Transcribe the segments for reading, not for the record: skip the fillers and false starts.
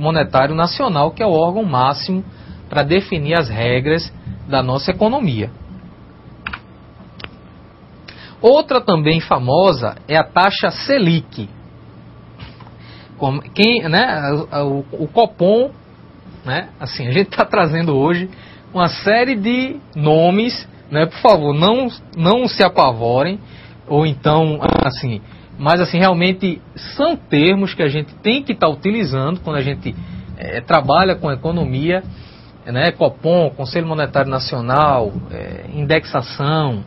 Monetário Nacional, que é o órgão máximo para definir as regras da nossa economia. Outra também famosa é a taxa Selic. O Copom, né? Assim, a gente está trazendo hoje uma série de nomes, né? Por favor, não se apavorem, ou então, assim, mas assim, realmente são termos que a gente tem que estar utilizando quando a gente trabalha com economia, né? Copom, Conselho Monetário Nacional, indexação.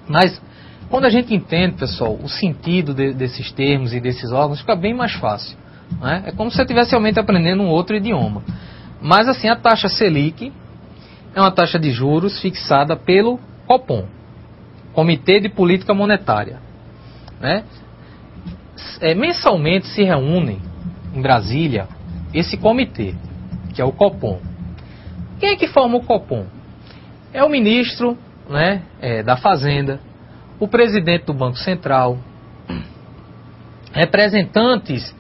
Mas quando a gente entende, pessoal, o sentido desses termos e desses órgãos, fica bem mais fácil, né? É como se você estivesse realmente aprendendo um outro idioma. Mas assim, a taxa Selic é uma taxa de juros fixada pelo Copom, Comitê de Política Monetária, né? Mensalmente se reúnem em Brasília esse comitê, que é o Copom. Quem é que forma o Copom? É o ministro, né, da Fazenda, o presidente do Banco Central, representantes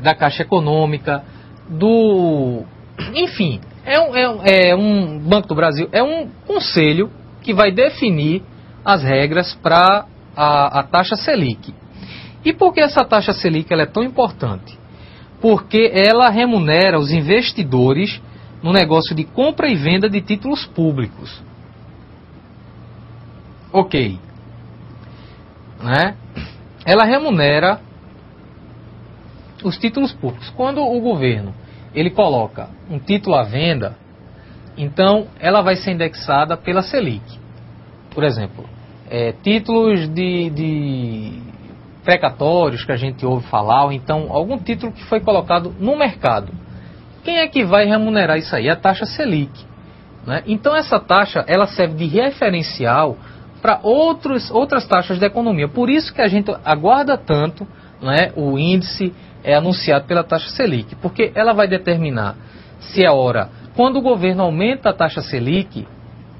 da Caixa Econômica, enfim, um Banco do Brasil, é um conselho que vai definir as regras para a taxa Selic. E por que essa taxa Selic ela é tão importante? Porque ela remunera os investidores no negócio de compra e venda de títulos públicos. Ok. Né? Ela remunera os títulos públicos. Quando o governo ele coloca um título à venda, então ela vai ser indexada pela Selic. Por exemplo, títulos de precatórios que a gente ouve falar, ou então algum título que foi colocado no mercado. Quem é que vai remunerar isso aí? A taxa Selic. Né? Então essa taxa ela serve de referencial para outras taxas da economia. Por isso que a gente aguarda tanto, né, o índice anunciado pela taxa Selic, porque ela vai determinar se é hora. Quando o governo aumenta a taxa Selic,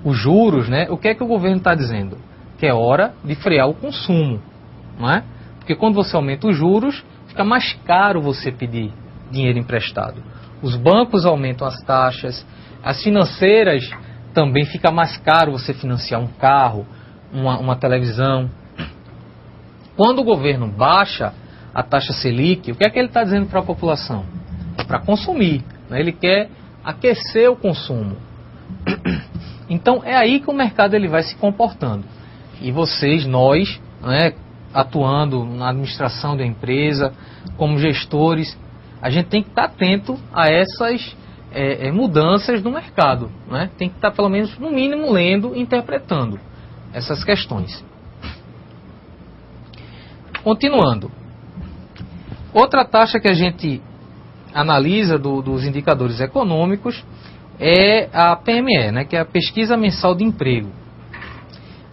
os juros, né, o que é que o governo está dizendo? Que é hora de frear o consumo. Não é? Porque quando você aumenta os juros, fica mais caro você pedir dinheiro emprestado. Os bancos aumentam as taxas, as financeiras também fica mais caro você financiar um carro, uma televisão. Quando o governo baixa a taxa Selic, o que é que ele está dizendo para a população? É para consumir, né? Ele quer aquecer o consumo. Então é aí que o mercado ele vai se comportando. E nós, né, atuando na administração da empresa, como gestores, a gente tem que estar atento a essas mudanças no mercado, né? Tem que estar pelo menos, no mínimo, lendo e interpretando essas questões. Continuando. Outra taxa que a gente analisa dos indicadores econômicos é a PME, né, que é a Pesquisa Mensal de Emprego.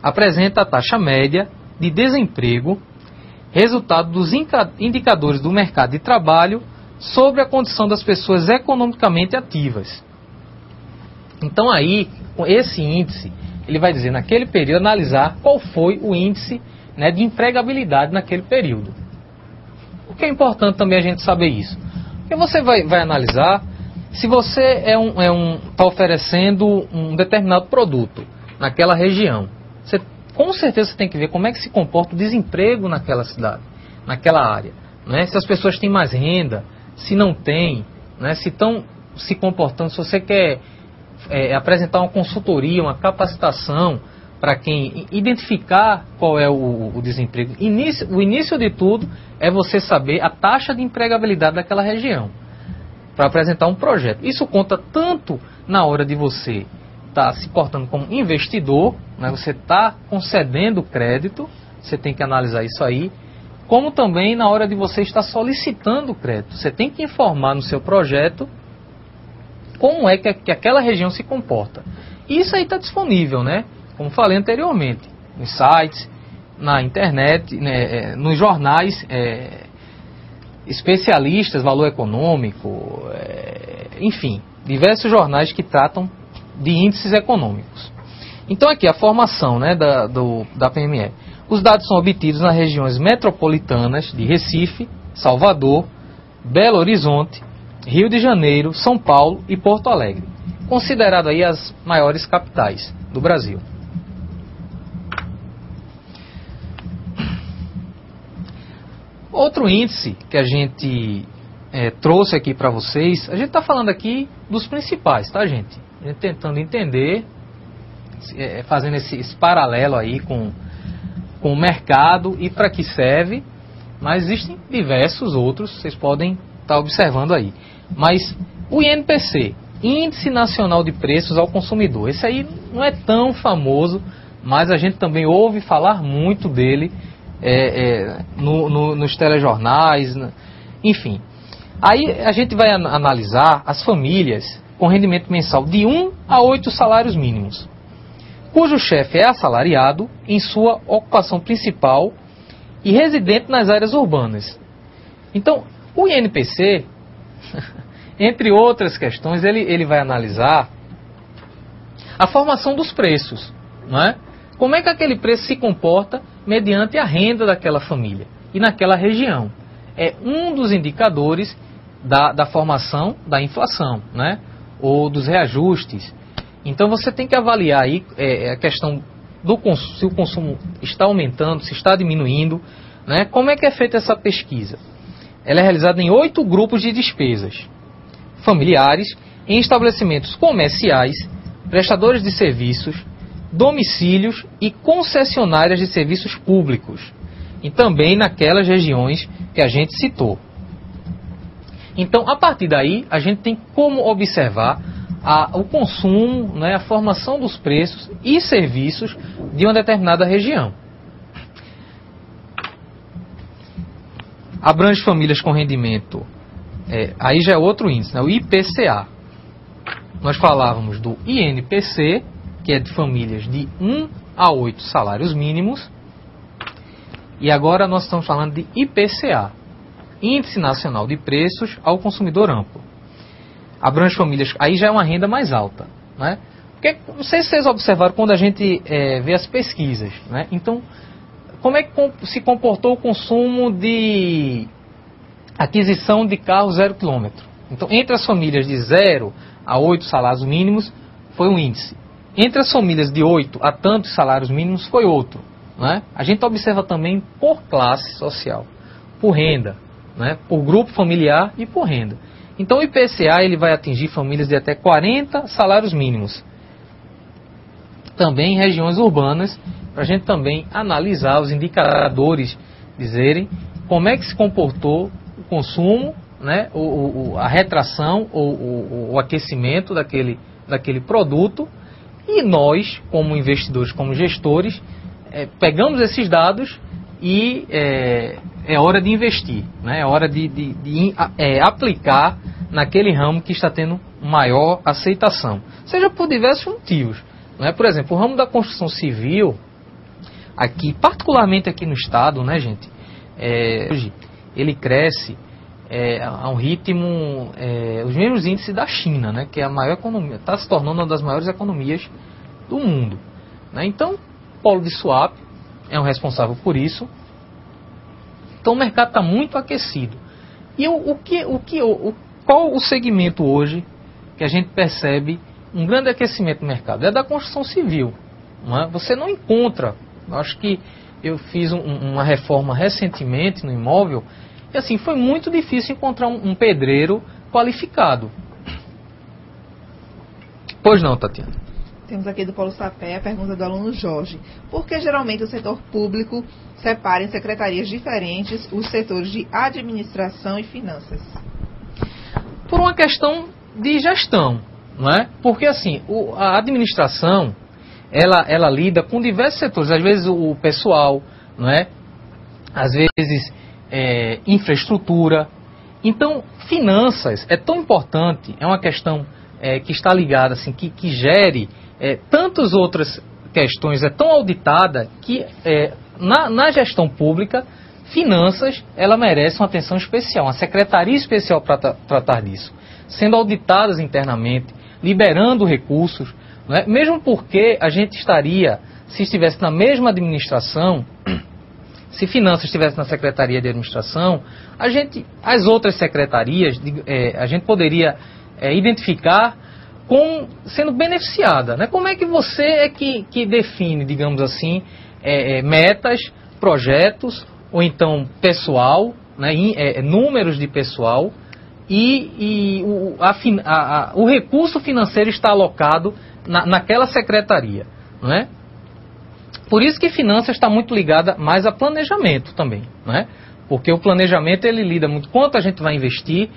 Apresenta a taxa média de desemprego, resultado dos indicadores do mercado de trabalho sobre a condição das pessoas economicamente ativas. Então aí, esse índice, ele vai dizer naquele período, analisar qual foi o índice, né, de empregabilidade naquele período. O que é importante também a gente saber isso? Porque você vai analisar se você está oferecendo um determinado produto naquela região. Com certeza você tem que ver como é que se comporta o desemprego naquela cidade, naquela área. Né? Se as pessoas têm mais renda, se não têm, né? Se estão se comportando, se você quer apresentar uma consultoria, uma capacitação para quem identificar qual é o desemprego. O início de tudo é você saber a taxa de empregabilidade daquela região, para apresentar um projeto. Isso conta tanto na hora de você estar se portando como investidor, né? Você está concedendo crédito, você tem que analisar isso aí, como também na hora de você estar solicitando crédito. Você tem que informar no seu projeto como é que aquela região se comporta. E isso aí está disponível, né? Como falei anteriormente, nos sites, na internet, né, nos jornais especialistas, Valor Econômico, enfim, diversos jornais que tratam de índices econômicos. Então aqui a formação, né, da PME. Os dados são obtidos nas regiões metropolitanas de Recife, Salvador, Belo Horizonte, Rio de Janeiro, São Paulo e Porto Alegre, considerado aí as maiores capitais do Brasil. Outro índice que a gente trouxe aqui para vocês, a gente está falando aqui dos principais, tá, gente? A gente tentando entender, fazendo esse paralelo aí com o mercado e para que serve, mas existem diversos outros, vocês podem estar observando aí. Mas o INPC, Índice Nacional de Preços ao Consumidor, esse aí não é tão famoso, mas a gente também ouve falar muito dele nos telejornais, enfim. Aí a gente vai analisar as famílias com rendimento mensal de 1 a 8 salários mínimos, cujo chefe é assalariado em sua ocupação principal e residente nas áreas urbanas. Então, o INPC, entre outras questões, ele vai analisar a formação dos preços, não é? Como é que aquele preço se comporta mediante a renda daquela família e naquela região. É um dos indicadores da formação da inflação, né? Ou dos reajustes. Então você tem que avaliar aí a questão se o consumo está aumentando, se está diminuindo, né? Como é que é feita essa pesquisa? Ela é realizada em 8 grupos de despesas familiares em estabelecimentos comerciais, prestadores de serviços, domicílios e concessionárias de serviços públicos, e também naquelas regiões que a gente citou. Então, a partir daí, a gente tem como observar o consumo, né, a formação dos preços e serviços de uma determinada região. Abrange famílias com rendimento, aí já é outro índice, né, o IPCA. Nós falávamos do INPC, que é de famílias de 1 a 8 salários mínimos, e agora nós estamos falando de IPCA, Índice Nacional de Preços ao Consumidor Amplo. Abrange famílias, aí já é uma renda mais alta, né? Porque, não sei se vocês observaram quando a gente vê as pesquisas, né? Então, como é que se comportou o consumo de aquisição de carro 0 km? Então, entre as famílias de 0 a 8 salários mínimos, foi um índice. Entre as famílias de 8 a tantos salários mínimos, foi outro, né? A gente observa também por classe social, por renda, né? Por grupo familiar e por renda. Então o IPCA ele vai atingir famílias de até 40 salários mínimos. Também em regiões urbanas, para a gente também analisar os indicadores, dizerem como é que se comportou o consumo, né? A retração ou o aquecimento daquele produto. E nós, como investidores, como gestores, pegamos esses dados e é hora de investir, né? É hora de aplicar naquele ramo que está tendo maior aceitação, seja por diversos motivos, né? Por exemplo, o ramo da construção civil, aqui, particularmente aqui no estado, né, gente, hoje ele cresce a um ritmo, os mesmos índices da China, né, que é a maior economia, está se tornando uma das maiores economias do mundo, né? Então, o polo de swap é o responsável por isso. Então, o mercado está muito aquecido. E qual o segmento hoje que a gente percebe um grande aquecimento no mercado? É da construção civil, não é? Você não encontra, acho que eu fiz uma reforma recentemente no imóvel, e assim, foi muito difícil encontrar um pedreiro qualificado. Pois não, Tatiana? Temos aqui do Polo Sapé a pergunta do aluno Jorge. Por que geralmente o setor público separa em secretarias diferentes os setores de administração e finanças? Por uma questão de gestão, não é? Porque assim, a administração, ela lida com diversos setores. Às vezes o pessoal, não é? Às vezes infraestrutura. Então, finanças é tão importante, é uma questão que está ligada, assim, que gere tantas outras questões, é tão auditada que na gestão pública, finanças, ela merece uma atenção especial, uma secretaria especial para tratar disso, sendo auditadas internamente, liberando recursos, não é? Mesmo porque a gente estaria, se estivesse na mesma administração, Se finanças estivesse na Secretaria de Administração, as outras secretarias, a gente poderia identificar sendo beneficiada, né? Como é que você que define, digamos assim, metas, projetos, ou então pessoal, né? Números de pessoal, e o recurso financeiro está alocado naquela secretaria, não é? Por isso que finanças está muito ligada mais a planejamento também, não é? Porque o planejamento ele lida muito quanto a gente vai investir,